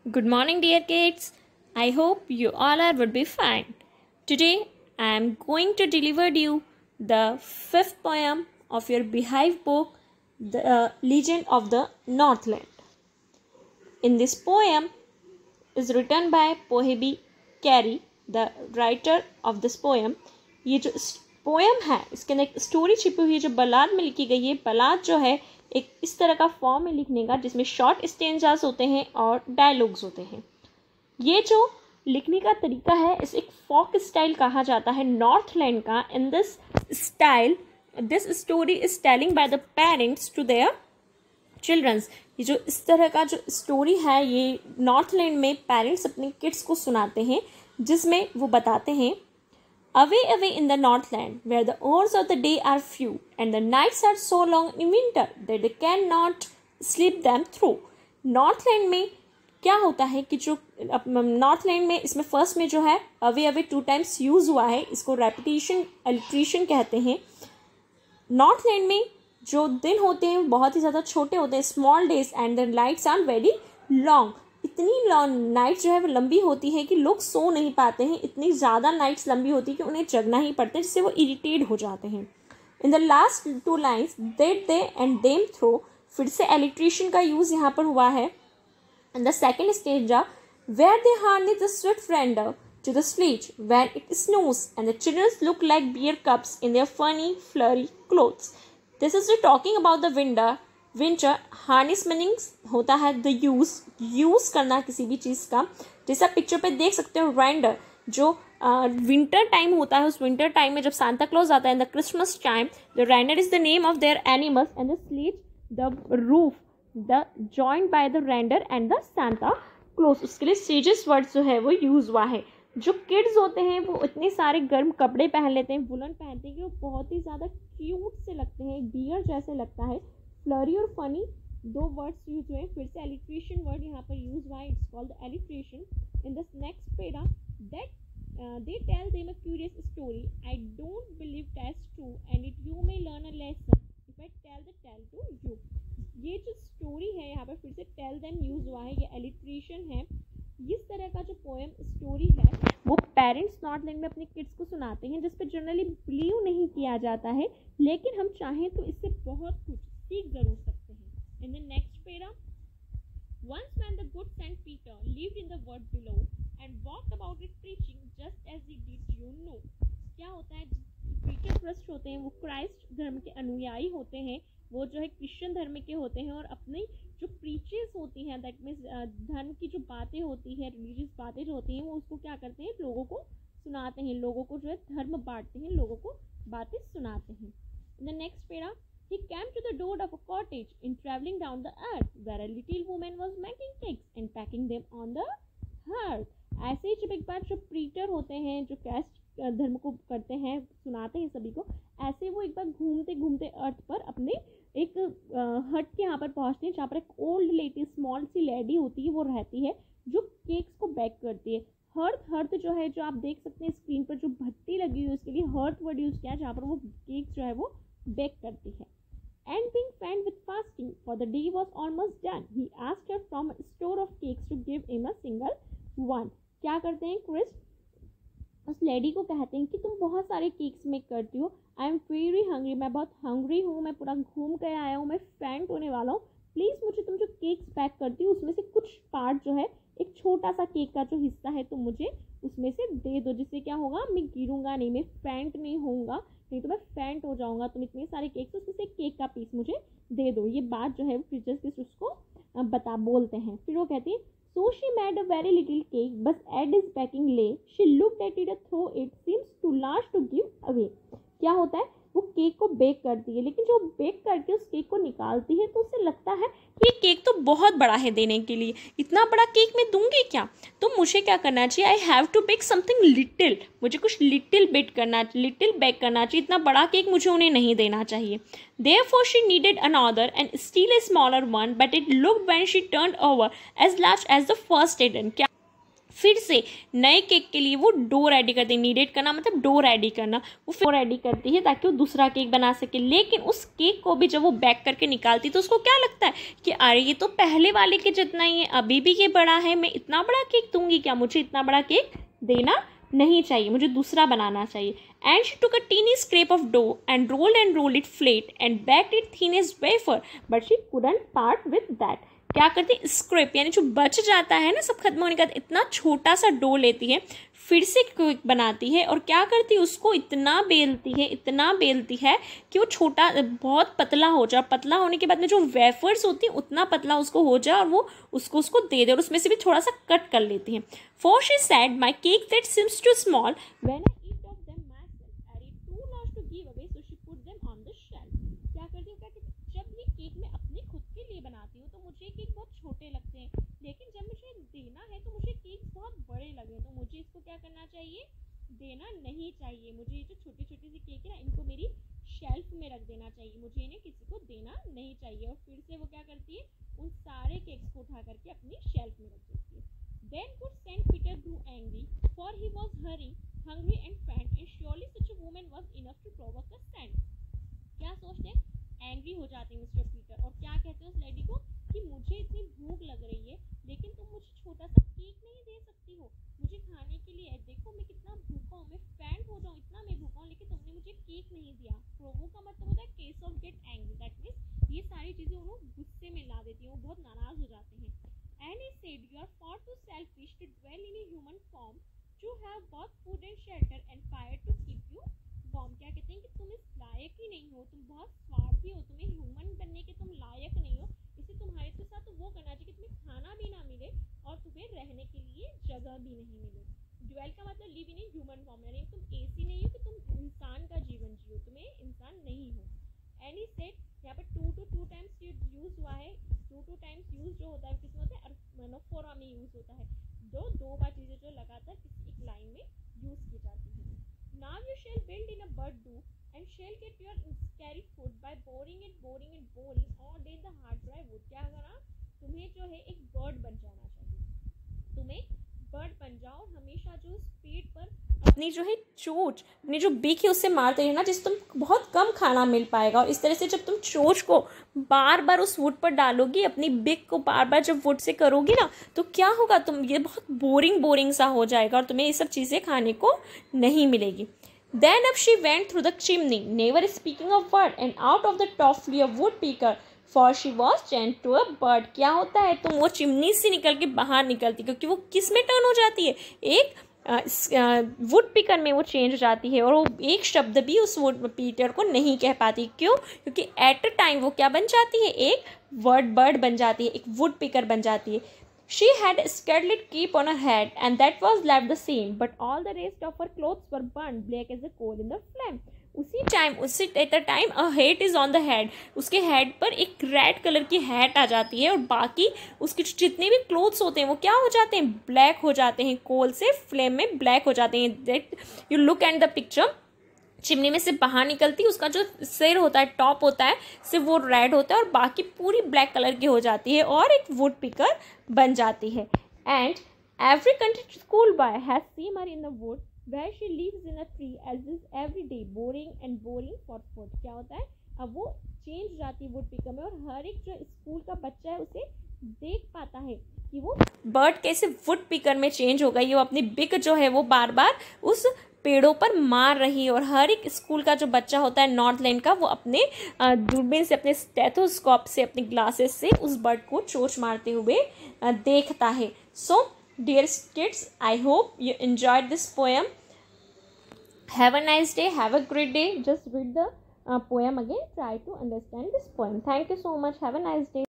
Good morning, dear kids. I hope you all are would be fine. Today, I am going to deliver you the fifth poem of your Beehive book, The Legend of the Northland. In this poem is written by Pohebi Carey, the writer of this poem. ये जो poem है इसके अंदर एक story छिपी हुई है जो बलाद में लिखी गई है. बलाद जो है एक इस तरह का फॉर्म है लिखने का जिसमें शॉर्ट स्टेंजास होते हैं और डायलॉग्स होते हैं. ये जो लिखने का तरीका है इसे एक फोक स्टाइल कहा जाता है नॉर्थलैंड का. In this style this story is telling by the parents to their childrens. ये जो इस तरह का जो स्टोरी है ये नॉर्थलैंड में पेरेंट्स अपने किड्स को सुनाते हैं जिसमें वो बताते हैं Away, away in the Northland, where the hours of the day are few and the nights are so long in winter that they cannot sleep them through. Northland में क्या होता है कि जो Northland में इसमें फर्स्ट में जो है away away 2 times यूज़ हुआ है. इसको रेपिटेशन अल्ट्रेशन कहते हैं. Northland में जो दिन होते हैं बहुत ही ज़्यादा छोटे होते हैं, small days, and the nights are very long. इतनी नाइट जो है वो लंबी होती है कि लोग सो नहीं पाते हैं. इतनी ज़्यादा नाइट्स लंबी होती है कि उन्हें जगना ही पड़ता है जिससे वो इरिटेट हो जाते हैं. In the last 2 lines that they and them throw, फिर से एलिट्रेशन का यूज़ यहाँ पर हुआ है. In the second stanza where they harness the swift reindeer to the sledge when it snows and the children look like beer cups in their funny flurry clothes. This is talking about the winter. Harness meanings होता है the use करना किसी भी चीज़ का. जैसे आप picture पे देख सकते हो रेंडर जो विंटर टाइम होता है. उस विंटर टाइम में जब सांता क्लॉज आता है in the Christmas time, the reindeer is the name of their animals and the sledge the roof the joint by the reindeer and the Santa Claus. उसके लिए sledges word जो है वो use हुआ है. जो किड्स होते हैं वो इतने सारे गर्म कपड़े पहन लेते हैं, वुलन पहनते हैं कि वो बहुत ही ज़्यादा क्यूट से लगते हैं, बियर जैसे लगता है. फ्लरी और फनी 2 वर्ड्स यूज हुए. फिर से एलिट्रेशन वर्ड यहाँ पर यूज हुआ है. It's called alliteration. In this next पेरा that they tell them a curious story. I don't believe that's true and it you may learn a lesson if I tell the tale to you. ये जो story है यहाँ पर फिर से tell them use हुआ है. ये एलिट्रेशन है. इस तरह का जो पोएम स्टोरी है वो पेरेंट्स नॉर्थलैंड में अपने किड्स को सुनाते हैं जिस पर जनरली बिलीव नहीं किया जाता है, लेकिन हम चाहें तो इससे बहुत कुछ सीख जरूर सकते हैं. In the next para, once when the good Saint Peter lived in the world below and walked about it preaching just as he did you know. क्या होता है पीटर क्राइस्ट होते हैं वो क्राइस्ट धर्म के अनुयायी होते हैं, वो जो है क्रिश्चियन धर्म के होते हैं और अपनी जो प्रीचेस होती हैं दैट मीन्स धर्म की जो बातें होती हैं, रिलीजियस बातें जो होती हैं वो उसको क्या करते हैं लोगों को सुनाते हैं, लोगों को जो है धर्म बांटते हैं, लोगों को बातें सुनाते हैं. In the next para, he came to the door of a cottage in traveling down the earth where a little woman was making cakes and packing them on the hearth. ऐसे ही जब एक बार जो प्रीटर होते हैं जो कैस्ट धर्म को करते हैं सुनाते हैं सभी को, ऐसे वो एक बार घूमते घूमते अर्थ पर अपने एक हट के यहाँ पर पहुँचते हैं जहाँ पर एक old lady small C lady होती है वो रहती है जो केक्स को बेक करती है. हर्थ जो है जो आप देख सकते हैं स्क्रीन पर जो भट्टी लगी हुई है उसके लिए हर्थ वर्ड यूज़ किया जहाँ पर वो केक जो है वो बेक करती है. And being faint with fasting, for the day was almost done, he asked her from a store of cakes to give him a single one. क्या करते हैं क्रिस्ट उस लेडी को कहते हैं कि तुम बहुत सारे केक्स मेक करती हो. आई एम वेरी हंग्री, मैं बहुत हंग्री हूँ, मैं पूरा घूम कर आया हूँ, मैं फैंट होने वाला हूँ. प्लीज़ मुझे तुम जो केक्स पैक करती हो उसमें से कुछ पार्ट जो है एक छोटा सा केक का जो हिस्सा है तो मुझे उसमें से दे दो, जिससे क्या होगा मैं गिरूंगा नहीं, मैं फैंट नहीं होऊंगा, नहीं तो मैं फैंट हो जाऊंगा. तुम इतने सारे केक्स उसमें से केक का पीस मुझे दे दो. ये बात जो है टीचर्स उसको बोलते हैं. फिर वो कहती है so she made a very little cake but at its baking lay she looked at it through it seems too large to give away. क्या होता है वो केक को बेक करती है लेकिन जो बेक करके उस केक को निकालती है तो उसे लगता है कि ये केक तो बहुत बड़ा है देने के लिए, इतना बड़ा केक मैं दूंगी क्या, तो मुझे क्या करना चाहिए, I have to bake something little, मुझे कुछ लिटिल बेक करना चाहिए, इतना बड़ा केक मुझे उन्हें नहीं देना चाहिए. Therefore she needed another and still a smaller one but it looked when she turned over as large as the first hidden. फिर से नए केक के लिए वो डो रेडी करती है। नीडेड करना मतलब डो रेडी करना, वो फिर रेडी करती है ताकि वो दूसरा केक बना सके। लेकिन उस केक को भी जब वो बेक करके निकालती है तो उसको क्या लगता है कि अरे ये तो पहले वाले के जितना ही है, अभी भी ये बड़ा है, मैं इतना बड़ा केक दूंगी क्या, मुझे इतना बड़ा केक देना नहीं चाहिए, मुझे दूसरा बनाना चाहिए। And she took a tiny scrap of dough and rolled it flat and baked it thin as wafer but she couldn't part with that. क्या करती है, स्क्रैप यानी जो बच जाता है ना सब खत्म होने का, इतना छोटा सा डो लेती है, फिर से केक बनाती है और क्या करती है, उसको इतना बेलती है कि वो छोटा बहुत पतला हो जाए। पतला होने के बाद में जो वेफर्स होती है उतना पतला उसको हो जाए और वो उसको दे दे और उसमें से भी थोड़ा सा कट कर लेती है। For she said my cake that seems too small when I eat of them myself are it too large to give away so she put them on the shelf. क्या करती है, जब ये cake मैं अपने खुद के लिए बनाती हूँ तो मुझे केक बहुत छोटे लगते हैं, लेकिन जब मुझे देना है तो मुझे केक बहुत बड़े लगे, तो मुझे इसको क्या करना चाहिए, देना नहीं चाहिए। मुझे ये जो छोटी छोटी सी केक है ना, इनको मेरी शेल्फ में रख देना चाहिए, मुझे इन्हें किसी को देना नहीं चाहिए। और फिर से वो क्या करती है, उन सारे केक्स को उठा करके अपनी शेल्फ में रख देती है। Then could Saint Peter grew angry, for he was hungry and faint, and surely such a woman was enough to provoke a saint. क्या सोचते हैं, एंग्री हो जाते हैं मिस्टर पीटर और क्या कहते हैं उस लेडी को कि मुझे इतनी भूख लग रही है लेकिन तुम मुझे छोटा सा केक नहीं दे सकती हो, मुझे खाने के लिए देखो मैं कितना भूखा हूँ, मैं फैंट हो जाऊँ इतना मैं भूखा हूँ, लेकिन तुमने मुझे केक नहीं दिया। प्रोवोक का मतलब होता है case of get angry, that means ये सारी चीजें उन्हें गुस्से में ला देती हैं, वो बहुत नाराज हो जाते हैं। And he said, you are far too selfish to dwell in a human form, to have both food and shelter and fire to keep you warm. क्या कहते हैं कि तुम इस लायक ही नहीं हो, तुम बहुत स्वार्थी हो, तुम्हें ह्यूमन बनने के तुम लायक नहीं हो, इसलिए तुम्हारे के साथ तो वो करना चाहिए कि तुम्हें खाना भी ना मिले और तुम्हें रहने के लिए जगह भी नहीं मिले। ड्वेल का मतलब live in a human form, यानी तुम ऐसी नहीं हो कि तुम इंसान का जीवन जियो, तुम्हें इंसान नहीं हो। एंड ही सेड, यहाँ पर टू टाइम्स यूज हुआ है, टू टाइम्स यूज जो होता है किसमें होता है, मोनोफोरा में यूज होता है, दो बार चीजें जो लगातार किसी एक लाइन में यूज की जाती है। Now you shall build in a bird do and shall get your scarry food by boring all day in the hard dry wood। क्या करा, तुम्हें जो है एक बर्ड बन जाना चाहिए, तुम्हें बर्ड बन जाओ, हमेशा जो उस पेड़ पर अपनी जो है चोंच, अपनी जो बीक है उससे मारते रहना जिससे तुम बहुत कम खाना मिल पाएगा। और इस तरह से जब तुम चोंच को बार बार उस वुड पर डालोगी, अपनी बिक को बार बार जब वुड से करोगी ना, तो क्या होगा, तुम ये बहुत बोरिंग सा हो जाएगा और तुम्हें ये सब चीज़ें खाने को नहीं मिलेगी। Then up she went through the chimney, never speaking a word, and out of the top flew a woodpecker, for she was chained to a bird। क्या होता है, तुम वो चिमनी से निकल के बाहर निकलती, क्योंकि वो किस में टर्न हो जाती है, एक वुड पिकर में वो चेंज हो जाती है और वो एक शब्द भी उस वुड पीकर को नहीं कह पाती। क्यों, क्योंकि एट अ टाइम वो क्या बन जाती है, एक बर्ड बन जाती है, एक वुड पिकर बन जाती है। She had a scarlet cape on her head, and that was left the same, but all the rest of her clothes were burned black as a coal in the flame। उसी at the time a head is on the head, उसके head पर एक red colour की hat आ जाती है और बाकी उसके जितने भी क्लोथ्स होते हैं वो क्या हो जाते हैं, ब्लैक हो जाते हैं, कोल से फ्लेम में ब्लैक हो जाते हैं। That you look at the picture, chimney में से बाहर निकलती, उसका जो सिर होता है, टॉप होता है, सिर्फ वो रेड होता है और बाकी पूरी ब्लैक कलर की हो जाती है और एक वुड पिकर बन जाती है। And every country school boy has seen her in the wood where she lives in a tree as is every day boring for food. क्या होता है, अब वो चेंज जाती है वुड पिकर में और हर एक जो स्कूल का बच्चा है उसे देख पाता है कि वो बर्ड कैसे वुड पिकर में चेंज हो गई, वो अपनी बिक जो है वो बार बार उस पेड़ों पर मार रही है। और हर एक स्कूल का जो बच्चा होता है नॉर्थलैंड का, वो अपने दूरबीन से, अपने स्टेथोस्कोप से, अपने ग्लासेस से उस बर्ड को चोंच मारते हुए देखता है। So dear kids, I hope you enjoyed this poem. Have a nice day, have a great day. Just read the poem again, try to understand this poem. Thank you so much. Have a nice day.